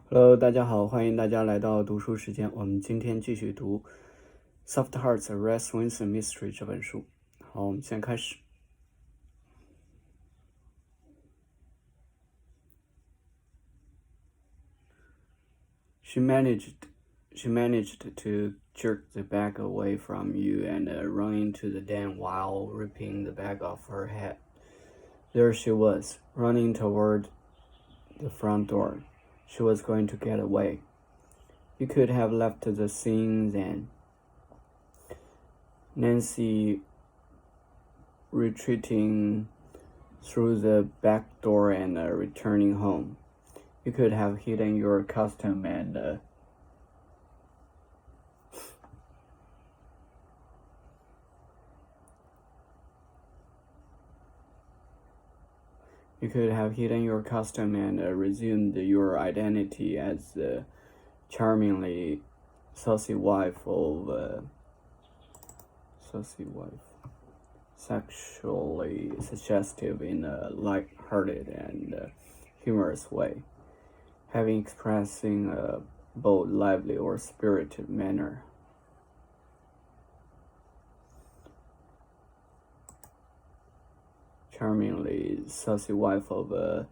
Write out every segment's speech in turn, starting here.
Hello，大家好，欢迎大家来到读书时间。我们今天继续读《Soft Hearts: Rett Swinson Mystery》这本书。好，我们先开始。She managed to jerk the bag away from you and run into the den while ripping the bag off her head. There she was, running toward the front door. She was going to get away. You could have left the scene then. Nancy retreating through the back door and returning home. You could have hidden your costume and resumed your identity as the charmingly saucy wife, sexually suggestive in a light-hearted and humorous way, having expressing a bold, lively, or spirited manner. Charmingly saucy wife of a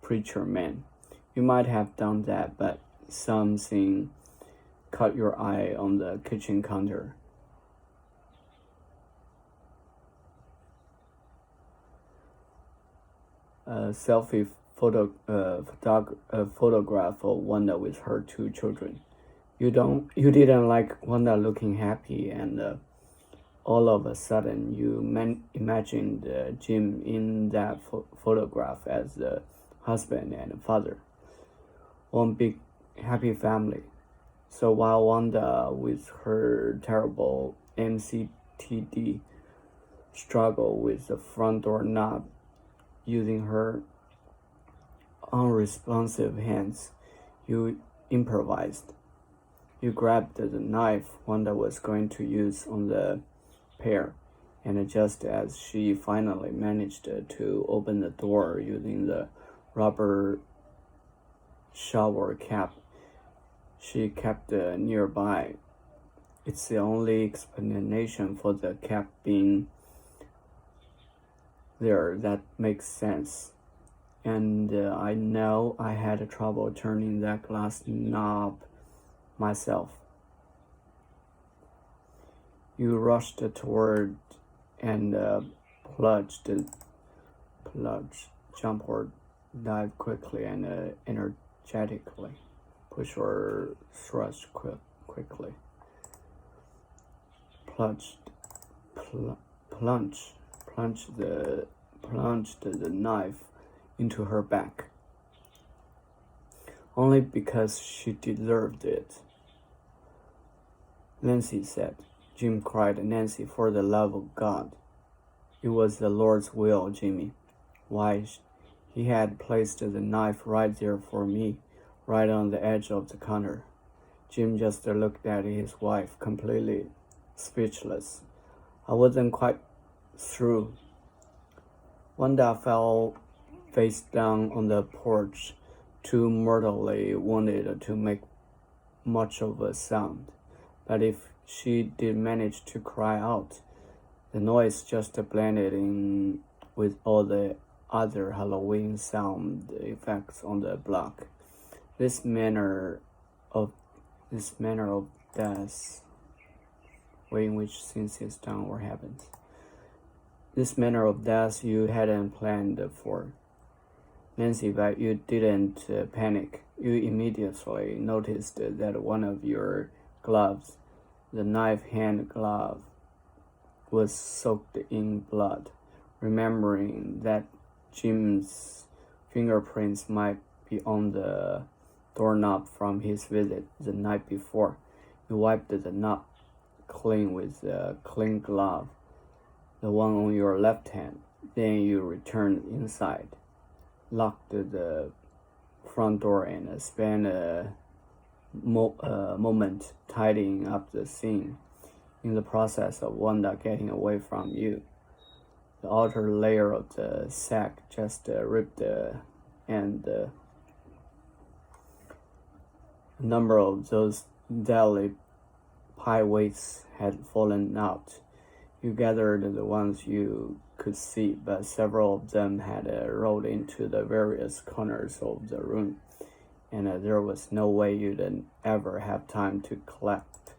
preacher man. You might have done that, but something caught your eye on the kitchen counter. A selfie photograph of Wanda with her two children. You didn't like Wanda looking happy, and all of a sudden you imagined Jim in that photograph as the husband and father. One big happy family. So while Wanda, with her terrible MCTD, struggled with the front door knob, using her unresponsive hands, you improvised. You grabbed the knife Wanda was going to use on the pair, and just as she finally managed to open the door using the rubber shower cap she kept nearby. It's the only explanation for the cap being there that makes sense. And I know I had trouble turning that glass knob myself. You rushed toward and jump or dive quickly and energetically, push or thrust quickly, plunged the knife into her back, only because she deserved it. Nancy said. Jim cried. Nancy, for the love of God. It was the Lord's will, Jimmy. Why, he had placed the knife right there for me, right on the edge of the counter. Jim just looked at his wife, completely speechless. I wasn't quite through. Wanda fell face down on the porch, too mortally wounded to make much of a sound. But if she did manage to cry out, the noise just blended in with all the other Halloween sound effects on the block. This manner of death, way in which things is done or happens. This manner of death you hadn't planned for, Nancy, but you didn't panic. You immediately noticed that one of your gloves, the knife hand glove, was soaked in blood. Remembering that Jim's fingerprints might be on the doorknob from his visit the night before, you wiped the knob clean with a clean glove, the one on your left hand. Then you returned inside, locked the front door, and spent a moment tidying up the scene. In the process of Wanda getting away from you, the outer layer of the sack just ripped and A number of those deadly pie weights had fallen out. You gathered the ones you could see, but several of them had rolled into the various corners of the room, and there was no way you'd ever have time to collect.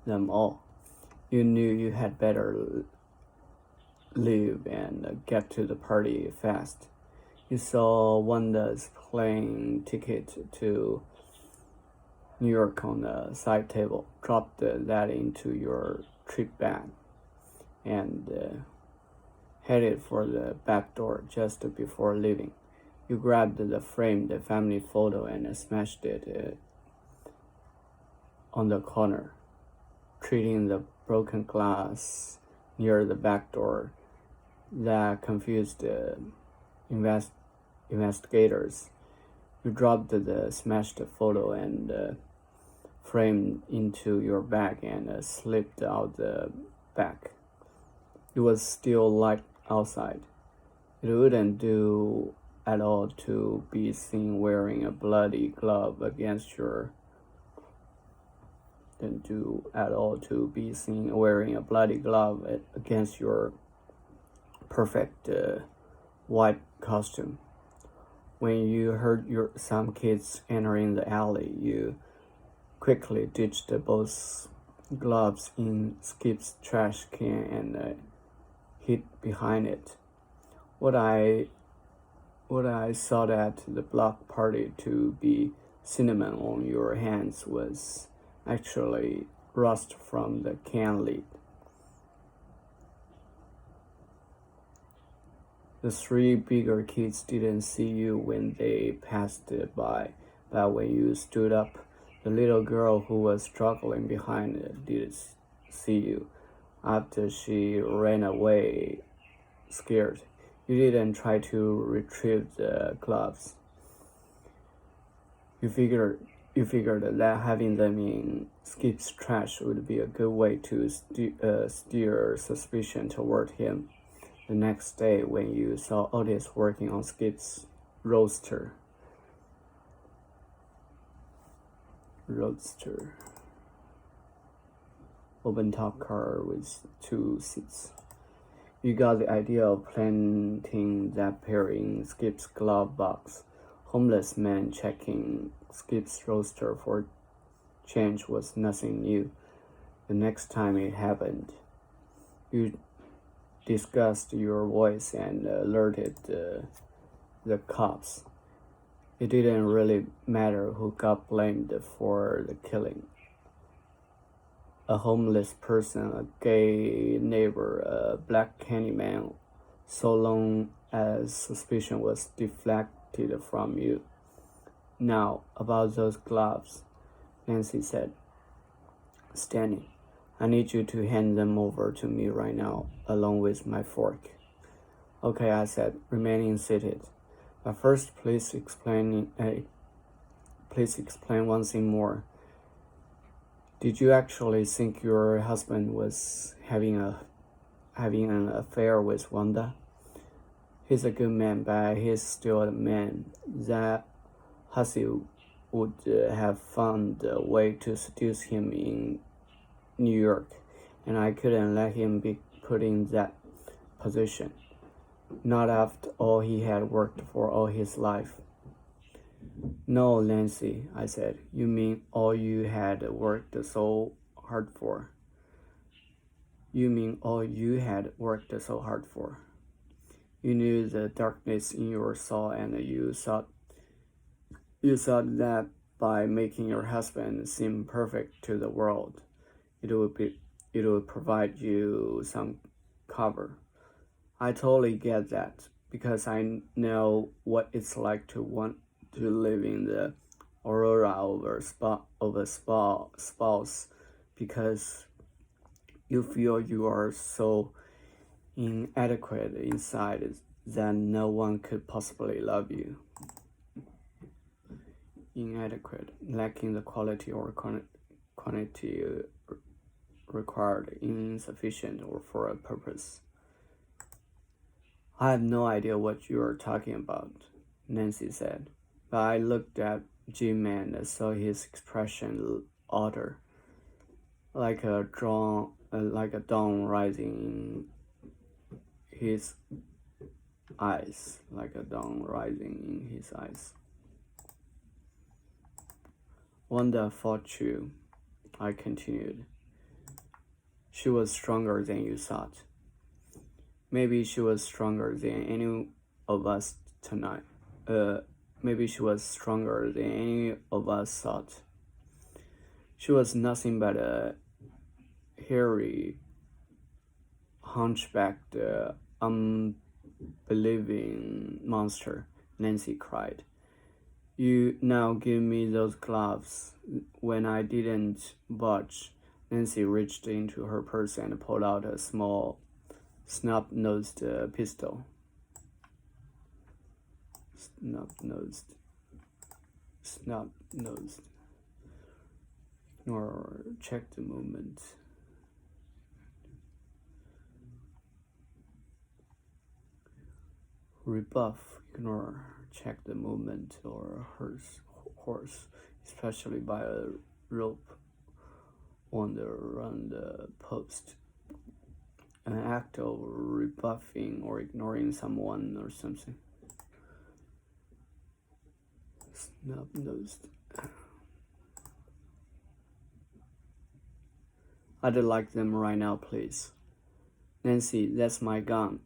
Them all. You knew you had better leave and get to the party fast. You saw Wanda's plane ticket to New York on the side table, dropped that into your trip bag, and headed for the back door just before leaving. You grabbed the framed family photo and smashed it on the corner, treating the broken glass near the back door that confused investigators. You dropped the smashed photo and frame into your bag and slipped out the back. It was still light outside. It wouldn't do at all to be seen wearing a bloody glove against your perfect white costume. When you heard some kids entering the alley, you quickly ditched both gloves in Skip's trash can and hid behind it. What I thought at the block party to be cinnamon on your hands was actually rust from the can lid. The three bigger kids didn't see you when they passed by, but when you stood up, the little girl who was struggling behind did see you. After she ran away, scared, you didn't try to retrieve the gloves. You figured that having them in Skip's trash would be a good way to steer suspicion toward him. The next day, when you saw Otis working on Skip's roadster, open-top car with 2 seats, you got the idea of planting that pair in Skip's glove box. Homeless man checking Skip's roadster for change was nothing new. The next time it happened, you disguised your voice and alerted the cops. It didn't really matter who got blamed for the killing. A homeless person, a gay neighbor, a black Candyman, so long as suspicion was deflected from you. Now, about those gloves, Nancy said, standing. I need you to hand them over to me right now, along with my fork. Okay, I said, remaining seated. But first, please explain one thing more. Did you actually think your husband was having an affair with Wanda? He's a good man, but he's still a man. That hussy would have found a way to seduce him in New York, and I couldn't let him be put in that position. Not after all he had worked for all his life. No, Nancy, I said. You mean all you had worked so hard for? You knew the darkness in your soul, and you thought that by making your husband seem perfect to the world, it would provide you some cover. I totally get that, because I know what it's like to want to live in the aurora of a spouse, because you feel you are so inadequate inside that no one could possibly love you. Inadequate, lacking the quality or quantity required, insufficient or for a purpose. I have no idea what you are talking about, Nancy said, but I looked at Jim and saw his expression alter, like a dawn rising in his eyes, Wanda fought you, I continued. She was stronger than you thought. Maybe she was stronger than any of us tonight. Maybe she was stronger than any of us thought. She was nothing but a hairy, hunchbacked, unbelieving monster, Nancy cried. You now give me those gloves. When I didn't budge, Nancy reached into her purse and pulled out a small snub-nosed pistol. Snub-nosed. Ignore, check the movement. Rebuff, ignore, check the movement or horse, especially by a rope on the post. An act of rebuffing or ignoring someone or something. Snub-nosed. I'd like them right now, please. Nancy, that's my gun,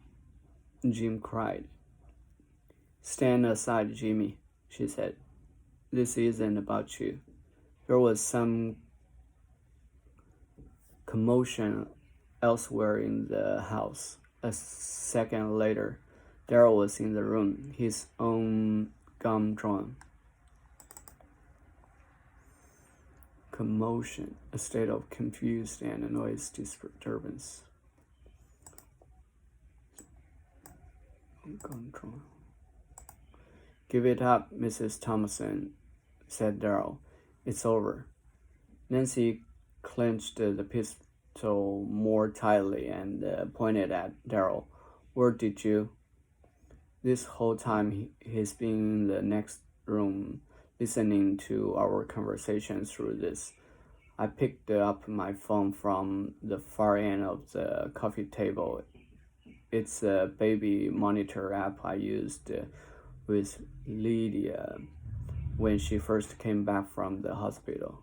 Jim cried. Stand aside, Jimmy, she said. This isn't about you. There was some commotion elsewhere in the house. A second later, Darryl was in the room, his own gun drawn. Commotion, a state of confused and noise disturbance. Gun drawn. Give it up, Mrs. Thomason, said Darryl. It's over. Nancy clenched the pistol more tightly and pointed at Darryl. Where did you? This whole time he's been in the next room listening to our conversation through this. I picked up my phone from the far end of the coffee table. It's a baby monitor app I used with Lydia when she first came back from the hospital.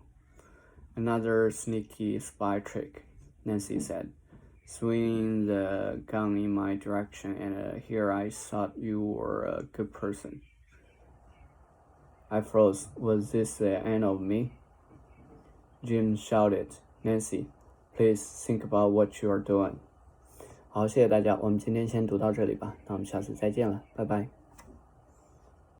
Another sneaky spy trick, Nancy said, swinging the gun in my direction, and here I thought you were a good person. I froze. Was this the end of me? Jim shouted, Nancy, please think about what you are doing. 好，谢谢大家，我们今天先读到这里吧，那我们下次再见了，拜拜。